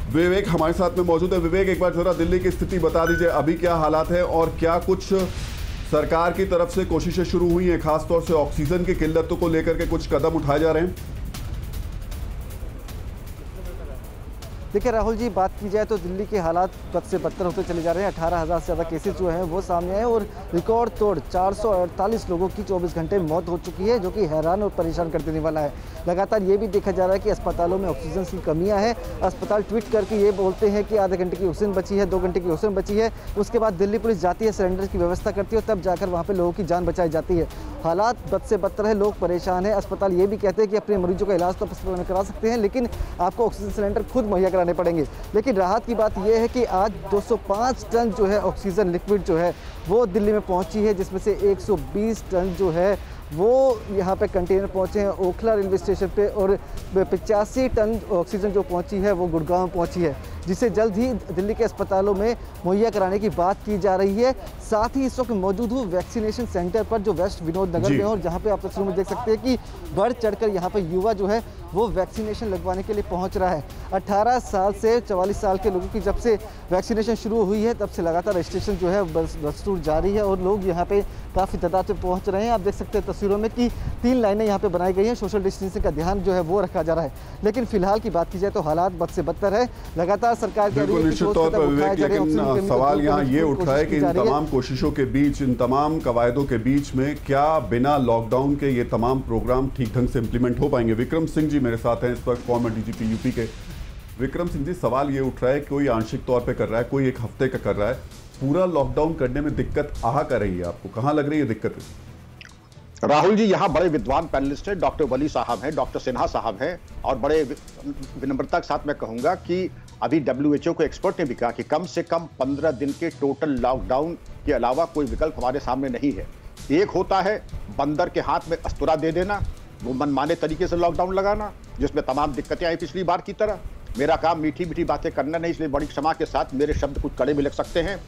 विवेक हमारे साथ में मौजूद है। विवेक, एक बार जरा दिल्ली की स्थिति बता दीजिए, अभी क्या हालात है और क्या कुछ सरकार की तरफ से कोशिशें शुरू हुई हैं, खासतौर से ऑक्सीजन की किल्लतों को लेकर के कुछ कदम उठाए जा रहे हैं? देखिए राहुल जी, बात की जाए तो दिल्ली के हालात बद से बदतर होते चले जा रहे हैं। 18,000 से ज़्यादा केसेस जो हैं वो सामने आए और रिकॉर्ड तोड़ 448 लोगों की 24 घंटे में मौत हो चुकी है, जो कि हैरान और परेशान कर देने वाला है। लगातार ये भी देखा जा रहा है कि अस्पतालों में ऑक्सीजन की कमियां हैं। अस्पताल ट्वीट करके ये बोलते हैं कि आधे घंटे की ऑक्सीजन बची है, 2 घंटे की ऑक्सीजन बची है। उसके बाद दिल्ली पुलिस जाती है, सिलेंडर की व्यवस्था करती है, तब जाकर वहाँ पर लोगों की जान बचाई जाती है। हालात बद से बदतर है, लोग परेशान हैं। अस्पताल ये भी कहते हैं कि अपने मरीजों का इलाज तो अस्पताल में करा सकते हैं, लेकिन आपको ऑक्सीजन सिलेंडर खुद मुहैया कराने पड़ेंगे। लेकिन राहत की बात यह है कि आज 205 टन जो है ऑक्सीजन लिक्विड जो है वो दिल्ली में पहुंची है, जिसमें से 120 टन जो है वो यहाँ पे कंटेनर पहुंचे हैं ओखला रेलवे स्टेशन पे, और 85 टन ऑक्सीजन जो पहुंची है वो गुड़गांव पहुंची है, जिसे जल्द ही दिल्ली के अस्पतालों में मुहैया कराने की बात की जा रही है। साथ ही इस वक्त मौजूद हूँ वैक्सीनेशन सेंटर पर, जो वेस्ट विनोद नगर में, और जहाँ पे आप तस्वीरों में देख सकते हैं कि बढ़ चढ़कर यहाँ पर युवा जो है वो वैक्सीनेशन लगवाने के लिए पहुँच रहा है। 18 साल से 44 साल के लोगों की जब से वैक्सीनेशन शुरू हुई है तब से लगातार रजिस्ट्रेशन जो है दस्तूर जारी है और लोग यहाँ पे काफ़ी तादाद में पहुँच रहे हैं। आप देख सकते हैं तस्वीरों में कि 3 लाइनें यहाँ पे बनाई गई हैं। सोशल डिस्टेंसिंग का ध्यान जो है वो रखा जा रहा है, लेकिन फिलहाल की बात की जाए तो हालात बद से बदतर है। लगातार सरकार के निश्चित तौर पर विवेक, लेकिन सवाल यहाँ ये उठा है कि इन तमाम कोशिशों के बीच, इन तमाम कवायदों के बीच में क्या बिना लॉकडाउन के ये तमाम प्रोग्राम ठीक ढंग से इंप्लीमेंट हो पाएंगे? विक्रम सिंह जी मेरे साथ हैं इस वक्त, फॉर्मर डीजीपी यूपी के। विक्रम सिंह जी, सवाल ये उठ रहा है, कोई आंशिक तौर पे कर रहा है, कोई 1 हफ्ते का कर रहा है, पूरा लॉकडाउन करने में दिक्कत आ कर रही है आपको? कहाँ लग रही है दिक्कत? राहुल जी, यहाँ बड़े विद्वान पैनलिस्ट हैं, डॉक्टर वली साहब हैं, डॉक्टर सिन्हा साहब हैं, और बड़े विनम्रता के साथ मैं कहूंगा कि अभी WHO को एक्सपर्ट ने भी कहा कि कम से कम 15 दिन के टोटल लॉकडाउन के अलावा कोई विकल्प हमारे सामने नहीं है। एक होता है बंदर के हाथ में अस्तुरा दे देना, वो मनमाने तरीके से लॉकडाउन लगाना, जिसमें तमाम दिक्कतें आई पिछली बार की तरह। मेरा काम मीठी मीठी बातें करना नहीं, इसलिए बड़ी क्षमा के साथ मेरे शब्द कुछ कड़े भी लग सकते हैं।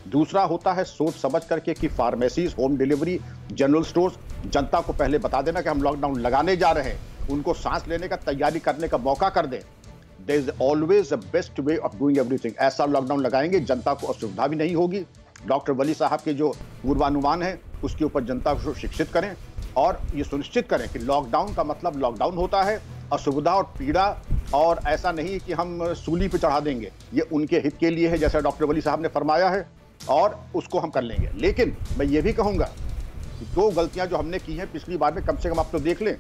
दूसरा होता है सोच समझ करके कि pharmacies, home delivery, general stores, जनता को पहले बता देना कि हम लॉकडाउन लगाने जा रहे हैं, उनको सांस लेने का, तैयारी करने का मौका कर दें। There is always the best way of doing everything. ऐसा लॉकडाउन लगाएंगे जनता को असुविधा भी नहीं होगी। डॉक्टर वली साहब के जो पूर्वानुमान है उसके ऊपर जनता को शिक्षित करें और ये सुनिश्चित करें कि लॉकडाउन का मतलब लॉकडाउन होता है, असुविधा और पीड़ा, और ऐसा नहीं कि हम सूली पे चढ़ा देंगे। ये उनके हित के लिए है, जैसा डॉक्टर वली साहब ने फरमाया है, और उसको हम कर लेंगे। लेकिन मैं ये भी कहूंगा कि 2 गलतियां जो हमने की हैं पिछली बार में, कम से कम आप तो देख लें,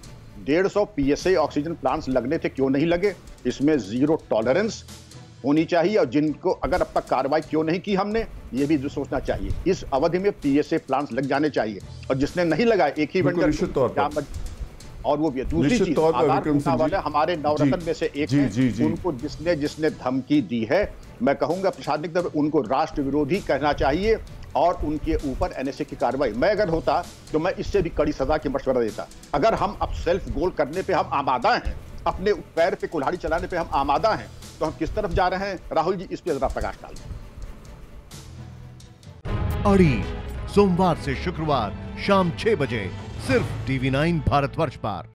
150 PSA ऑक्सीजन प्लांट्स लगने थे, क्यों नहीं लगे? इसमें जीरो टॉलरेंस होनी चाहिए, और जिनको अगर अब तक कार्रवाई क्यों नहीं की हमने, ये भी सोचना चाहिए। इस अवधि में PSA प्लांट्स लग जाने चाहिए, और जिसने नहीं लगाए एक ही वेंडर, और वो भी दूसरी चीज, वाले हमारे नवरत्न में से एक है, उनको जिसने धमकी दी है, मैं कहूंगा प्रशासनिक तरफ उनको राष्ट्र विरोधी कहना चाहिए, और उनके ऊपर NSA की कार्रवाई। मैं अगर होता तो मैं इससे भी कड़ी सजा की मशवरा देता। अगर हम अब सेल्फ गोल करने पे हम आमादा हैं, अपने पैर पे कुल्हाड़ी चलाने पे हम आमादा हैं, तो हम किस तरफ जा रहे हैं? राहुल जी, इस पे जरा प्रकाश डाल दें। अड़ी सोमवार से शुक्रवार शाम 6 बजे सिर्फ TV9 भारतवर्ष पर।